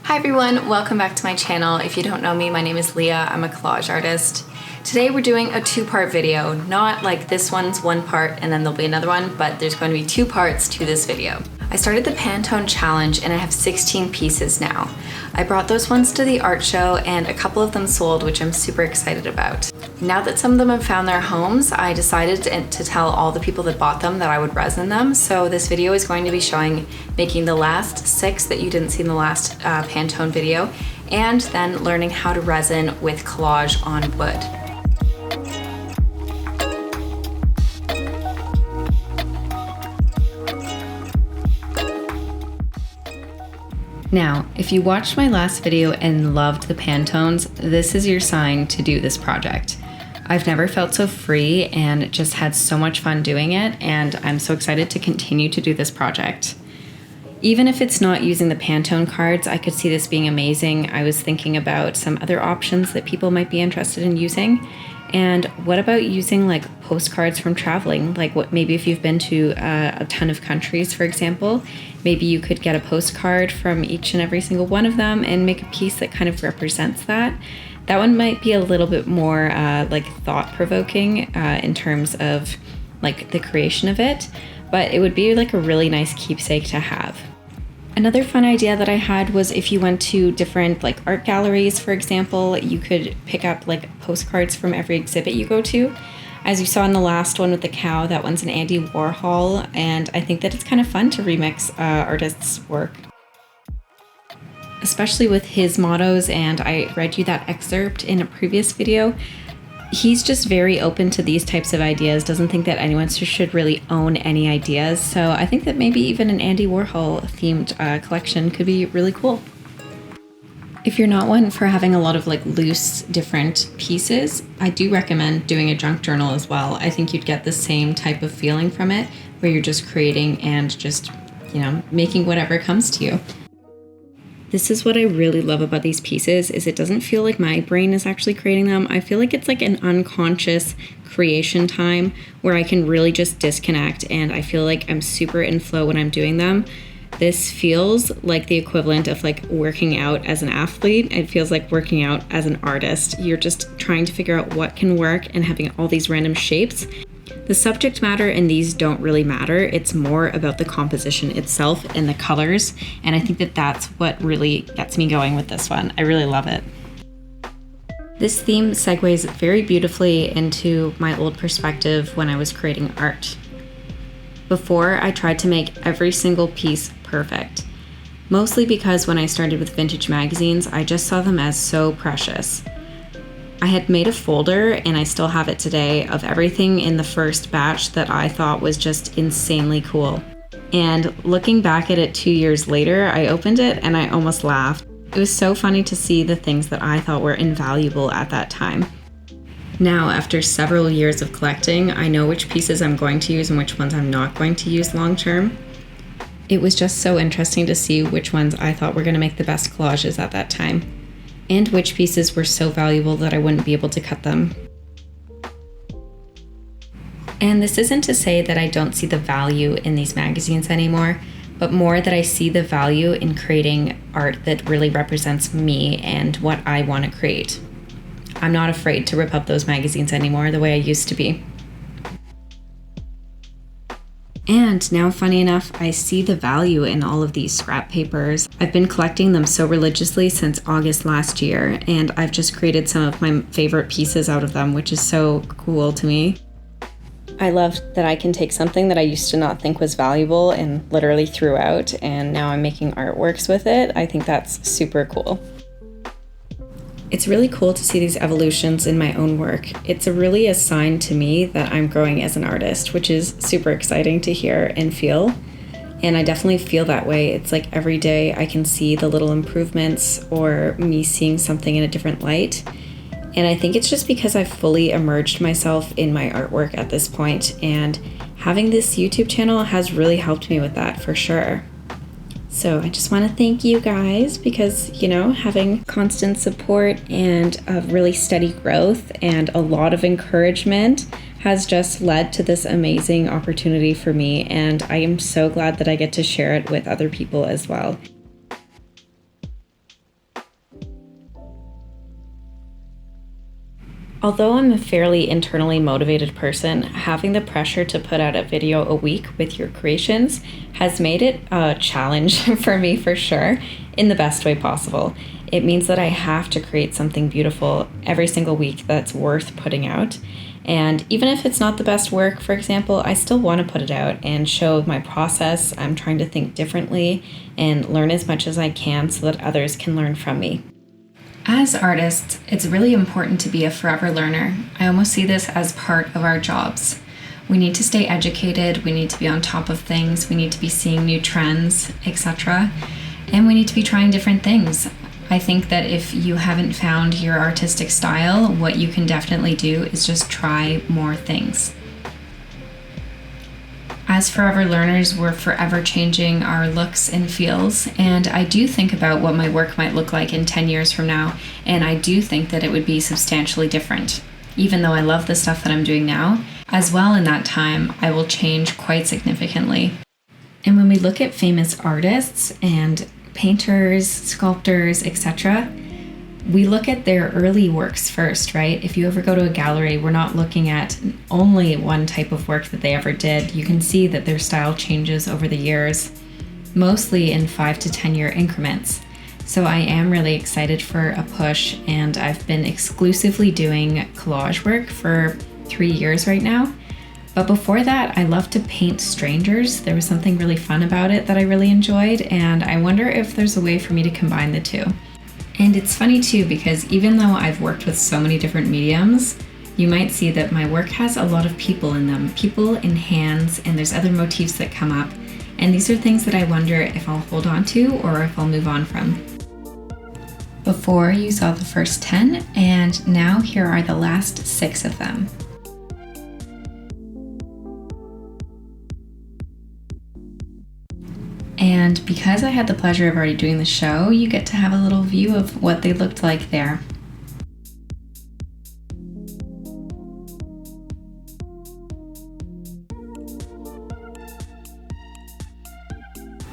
Hi everyone, welcome back to my channel. If you don't know me, my name is Leah. I'm a collage artist. Today we're doing a two-part video, not like this one's one part and then there'll be another one, but there's going to be two parts to this video. I started the Pantone challenge and I have 16 pieces now. I brought those ones to the art show and a couple of them sold, which I'm super excited about. Now that some of them have found their homes, I decided to tell all the people that bought them that I would resin them. So this video is going to be showing making the last 6 that you didn't see in the last Pantone video, and then learning how to resin with collage on wood. Now, if you watched my last video and loved the Pantones, this is your sign to do this project. I've never felt so free and just had so much fun doing it, and I'm so excited to continue to do this project. Even if it's not using the Pantone cards, I could see this being amazing. I was thinking about some other options that people might be interested in using. And what about using like postcards from traveling? Like what, maybe if you've been to a ton of countries, for example, maybe you could get a postcard from each and every single one of them and make a piece that kind of represents that. That one might be a little bit more like thought-provoking in terms of like the creation of it, but it would be like a really nice keepsake to have. Another fun idea that I had was if you went to different like art galleries, for example, you could pick up like postcards from every exhibit you go to. As you saw in the last one with the cow, that one's an Andy Warhol, and I think that it's kind of fun to remix artists' work, especially with his mottos, and I read you that excerpt in a previous video. He's just very open to these types of ideas, doesn't think that anyone should really own any ideas, so I think that maybe even an Andy Warhol themed collection could be really cool. If you're not one for having a lot of like loose different pieces, I do recommend doing a junk journal as well. I think you'd get the same type of feeling from it, where you're just creating and just, you know, making whatever comes to you. This is what I really love about these pieces, is it doesn't feel like my brain is actually creating them. I feel like it's like an unconscious creation time where I can really just disconnect, and I feel like I'm super in flow when I'm doing them. This feels like the equivalent of like working out as an athlete. It feels like working out as an artist. You're just trying to figure out what can work and having all these random shapes. The subject matter in these don't really matter. It's more about the composition itself and the colors. And I think that that's what really gets me going with this one. I really love it. This theme segues very beautifully into my old perspective when I was creating art. Before, I tried to make every single piece perfect, mostly because when I started with vintage magazines, I just saw them as so precious. I had made a folder, and I still have it today, of everything in the first batch that I thought was just insanely cool. And looking back at it 2 years later, I opened it and I almost laughed. It was so funny to see the things that I thought were invaluable at that time. Now, after several years of collecting, I know which pieces I'm going to use and which ones I'm not going to use long term. It was just so interesting to see which ones I thought were going to make the best collages at that time, and which pieces were so valuable that I wouldn't be able to cut them. And this isn't to say that I don't see the value in these magazines anymore, but more that I see the value in creating art that really represents me and what I want to create. I'm not afraid to rip up those magazines anymore the way I used to be. And now, funny enough, I see the value in all of these scrap papers. I've been collecting them so religiously since August last year, and I've just created some of my favorite pieces out of them, which is so cool to me. I love that I can take something that I used to not think was valuable and literally threw out, and now I'm making artworks with it. I think that's super cool. It's really cool to see these evolutions in my own work. It's really a sign to me that I'm growing as an artist, which is super exciting to hear and feel. And I definitely feel that way. It's like every day I can see the little improvements or me seeing something in a different light. And I think it's just because I've fully immersed myself in my artwork at this point, and having this YouTube channel has really helped me with that for sure. So I just want to thank you guys because, you know, having constant support and a really steady growth and a lot of encouragement has just led to this amazing opportunity for me, and I am so glad that I get to share it with other people as well. Although I'm a fairly internally motivated person, having the pressure to put out a video a week with your creations has made it a challenge for me for sure, in the best way possible. It means that I have to create something beautiful every single week that's worth putting out. And even if it's not the best work, for example, I still want to put it out and show my process. I'm trying to think differently and learn as much as I can so that others can learn from me. As artists, it's really important to be a forever learner. I almost see this as part of our jobs. We need to stay educated, we need to be on top of things, we need to be seeing new trends, etc. And we need to be trying different things. I think that if you haven't found your artistic style, what you can definitely do is just try more things. As forever learners, we're forever changing our looks and feels, and I do think about what my work might look like in 10 years from now, and I do think that it would be substantially different. Even though I love the stuff that I'm doing now, as well in that time, I will change quite significantly. And when we look at famous artists and painters, sculptors, etc., we look at their early works first, right? If you ever go to a gallery, we're not looking at only one type of work that they ever did. You can see that their style changes over the years, mostly in 5 to 10 year increments. So I am really excited for a push, and I've been exclusively doing collage work for 3 years right now. But before that, I loved to paint strangers. There was something really fun about it that I really enjoyed, and I wonder if there's a way for me to combine the two. And it's funny too, because even though I've worked with so many different mediums, you might see that my work has a lot of people in them, people in hands, and there's other motifs that come up. And these are things that I wonder if I'll hold on to or if I'll move on from. Before, you saw the first 10, and now here are the last 6 of them. And because I had the pleasure of already doing the show, you get to have a little view of what they looked like there.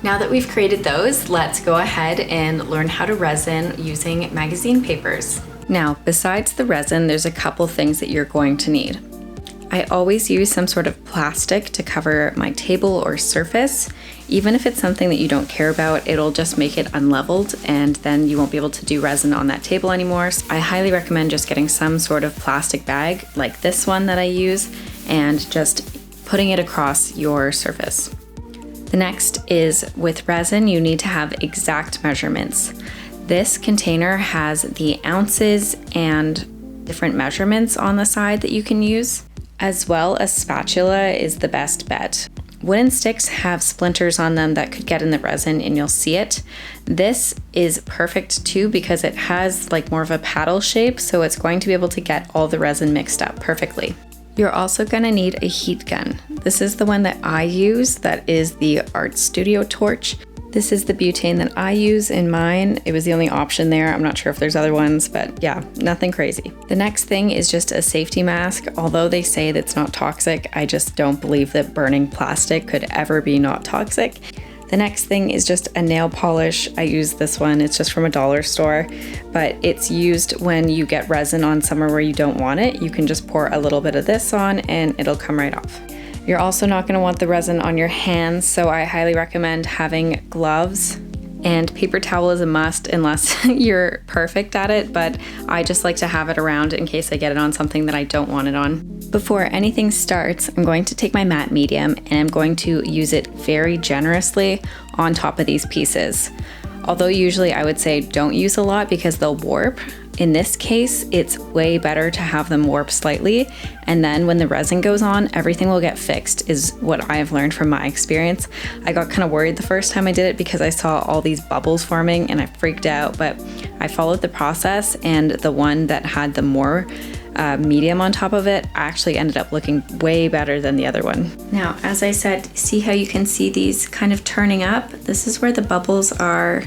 Now that we've created those, let's go ahead and learn how to resin using magazine papers. Now, besides the resin, there's a couple things that you're going to need. I always use some sort of plastic to cover my table or surface. Even if it's something that you don't care about, it'll just make it unleveled, and then you won't be able to do resin on that table anymore. So I highly recommend just getting some sort of plastic bag like this one that I use and just putting it across your surface. The next is with resin, you need to have exact measurements. This container has the ounces and different measurements on the side that you can use. As well, a spatula is the best bet. Wooden sticks have splinters on them that could get in the resin and you'll see it. This is perfect too because it has like more of a paddle shape, so it's going to be able to get all the resin mixed up perfectly. You're also going to need a heat gun. This is the one that I use, that is the Art Studio torch. This is the butane that I use in mine. It was the only option there. I'm not sure if there's other ones, but yeah, nothing crazy. The next thing is just a safety mask. Although they say that's not toxic, I just don't believe that burning plastic could ever be not toxic. The next thing is just a nail polish. I use this one, it's just from a dollar store, but it's used when you get resin on somewhere where you don't want it. You can just pour a little bit of this on and it'll come right off. You're also not going to want the resin on your hands, so I highly recommend having gloves, and paper towel is a must unless you're perfect at it, but I just like to have it around in case I get it on something that I don't want it on. Before anything starts, I'm going to take my matte medium and I'm going to use it very generously on top of these pieces. Although usually I would say don't use a lot because they'll warp. In this case, it's way better to have them warp slightly, and then when the resin goes on, everything will get fixed, is what I've learned from my experience. I got kind of worried the first time I did it because I saw all these bubbles forming and I freaked out, but I followed the process, and the one that had the more medium on top of it actually ended up looking way better than the other one. Now, as I said, see how you can see these kind of turning up? This is where the bubbles are.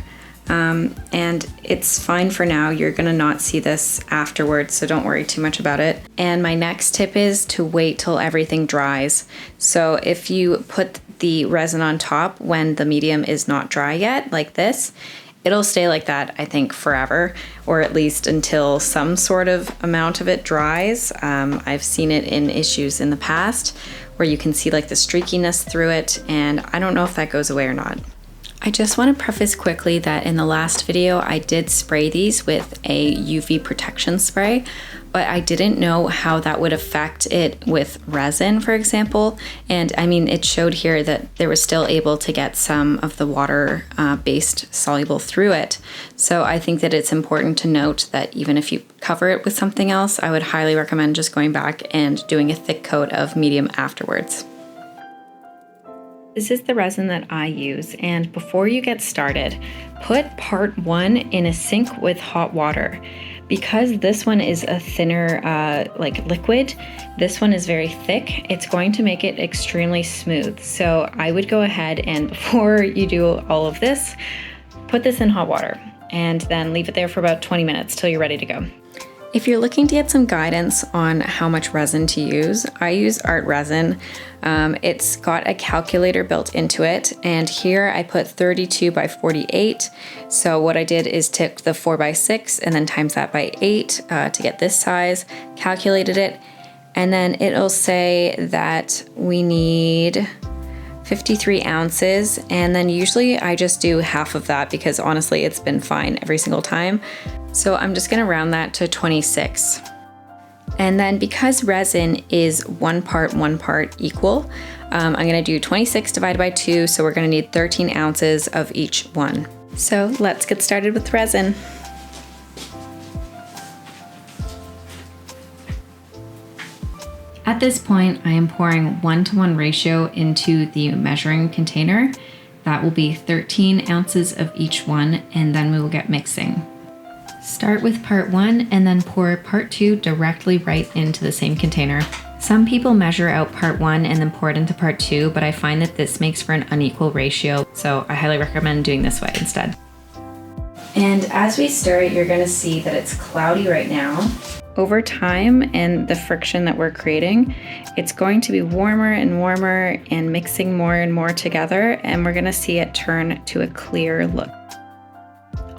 And it's fine for now. You're gonna not see this afterwards, so don't worry too much about it. And my next tip is to wait till everything dries. So if you put the resin on top when the medium is not dry yet, like this, It'll stay like that, I think, forever, or at least until some sort of amount of it dries. I've seen it in issues in the past where you can see like the streakiness through it, and I don't know if that goes away or not. I just want to preface quickly that in the last video I did spray these with a UV protection spray, but I didn't know how that would affect it with resin, for example. And I mean, it showed here that there was still able to get some of the water based soluble through it. So I think that it's important to note that even if you cover it with something else, I would highly recommend just going back and doing a thick coat of medium afterwards. This is the resin that I use, and before you get started, put part 1 in a sink with hot water. Because this one is a thinner like liquid, this one is very thick, it's going to make it extremely smooth. So I would go ahead and before you do all of this, put this in hot water and then leave it there for about 20 minutes till you're ready to go. If you're looking to get some guidance on how much resin to use, I use art resin. It's got a calculator built into it, and here I put 32 by 48. So what I did is took the 4 by 6 and then times that by 8 to get this size, calculated it, and then it'll say that we need 53 ounces, and then usually I just do half of that because honestly it's been fine every single time. So I'm just gonna round that to 26. And then because resin is 1 part equal, I'm gonna do 26 divided by 2, so we're gonna need 13 ounces of each one. So let's get started with resin. At this point, I am pouring 1-to-1 ratio into the measuring container. That will be 13 ounces of each one, and then we will get mixing. Start with part 1 and then pour part 2 directly right into the same container. Some people measure out part 1 and then pour it into part 2, but I find that this makes for an unequal ratio, so I highly recommend doing this way instead. And as we stir it, you're going to see that it's cloudy right now. Over time and the friction that we're creating, it's going to be warmer and warmer and mixing more and more together, and we're going to see it turn to a clear look.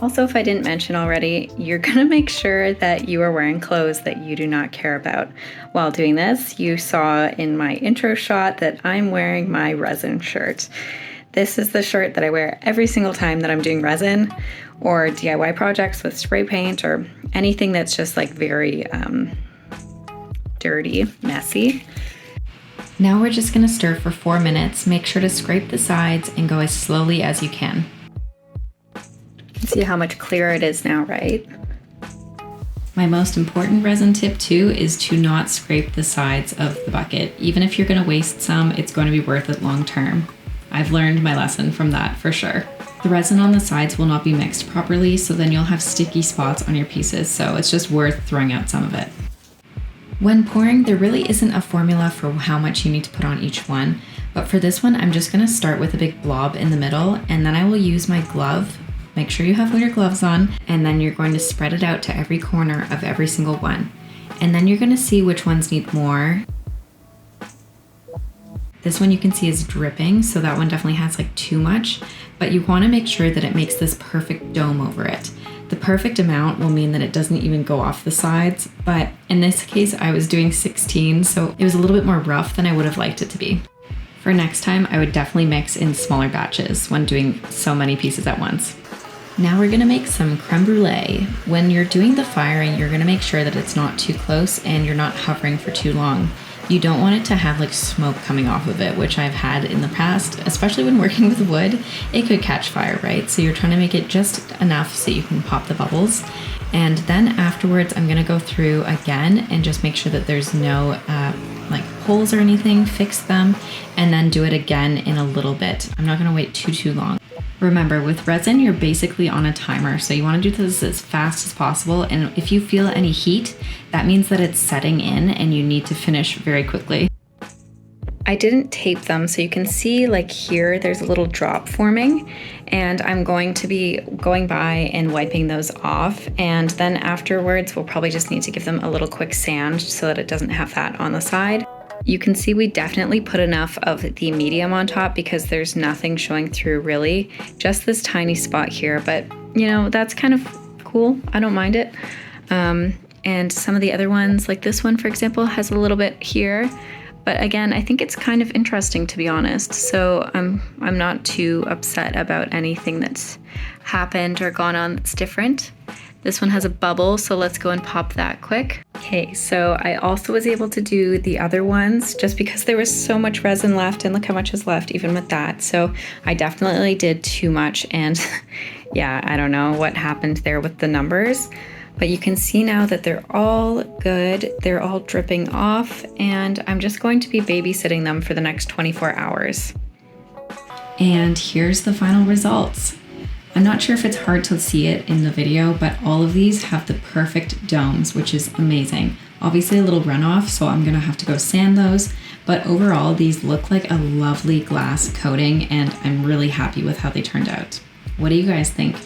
Also, if I didn't mention already, you're gonna make sure that you are wearing clothes that you do not care about while doing this. You saw in my intro shot that I'm wearing my resin shirt. This is the shirt that I wear every single time that I'm doing resin or DIY projects with spray paint or anything that's just like very dirty, messy. Now we're just gonna stir for 4 minutes. Make sure to scrape the sides and go as slowly as you can. See how much clearer it is now, right? My most important resin tip too is to not scrape the sides of the bucket. Even if you're going to waste some, it's going to be worth it long term. I've learned my lesson from that for sure. The resin on the sides will not be mixed properly, so then you'll have sticky spots on your pieces, so it's just worth throwing out some of it. When pouring, there really isn't a formula for how much you need to put on each one, but for this one, I'm just going to start with a big blob in the middle, and then I will use my glove. Make sure you have your gloves on, and then you're going to spread it out to every corner of every single one. And then you're going to see which ones need more. This one you can see is dripping, so that one definitely has like too much, but you want to make sure that it makes this perfect dome over it. The perfect amount will mean that it doesn't even go off the sides, but in this case I was doing 16, so it was a little bit more rough than I would have liked it to be. For next time, I would definitely mix in smaller batches when doing so many pieces at once. Now we're gonna make some creme brulee. When you're doing the firing, you're gonna make sure that it's not too close and you're not hovering for too long. You don't want it to have like smoke coming off of it, which I've had in the past, especially when working with wood. It could catch fire, right? So you're trying to make it just enough so you can pop the bubbles. And then afterwards, I'm gonna go through again and just make sure that there's no like holes or anything, fix them, and then do it again in a little bit. I'm not gonna wait too long. Remember, with resin, you're basically on a timer, so you want to do this as fast as possible, and if you feel any heat, that means that it's setting in and you need to finish very quickly. I didn't tape them, so you can see like here, there's a little drop forming, and I'm going to be going by and wiping those off, and then afterwards, we'll probably just need to give them a little quick sand so that it doesn't have that on the side. You can see we definitely put enough of the medium on top because there's nothing showing through really, just this tiny spot here, but you know, that's kind of cool. I don't mind it. And some of the other ones, like this one, for example, has a little bit here. But again, I think it's kind of interesting, to be honest. So I'm not too upset about anything that's happened or gone on that's different. This one has a bubble, so let's go and pop that quick. Okay, so I also was able to do the other ones just because there was so much resin left, and look how much is left even with that. So I definitely did too much, and yeah, I don't know what happened there with the numbers. But you can see now that they're all good. They're all dripping off, and I'm just going to be babysitting them for the next 24 hours. And here's the final results. I'm not sure if it's hard to see it in the video, but all of these have the perfect domes, which is amazing. Obviously a little runoff, so I'm gonna have to go sand those. But overall, these look like a lovely glass coating, and I'm really happy with how they turned out. What do you guys think?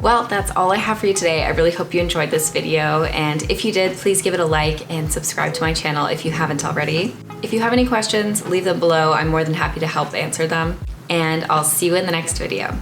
Well, that's all I have for you today. I really hope you enjoyed this video, and if you did, please give it a like and subscribe to my channel if you haven't already. If you have any questions, leave them below. I'm more than happy to help answer them, and I'll see you in the next video.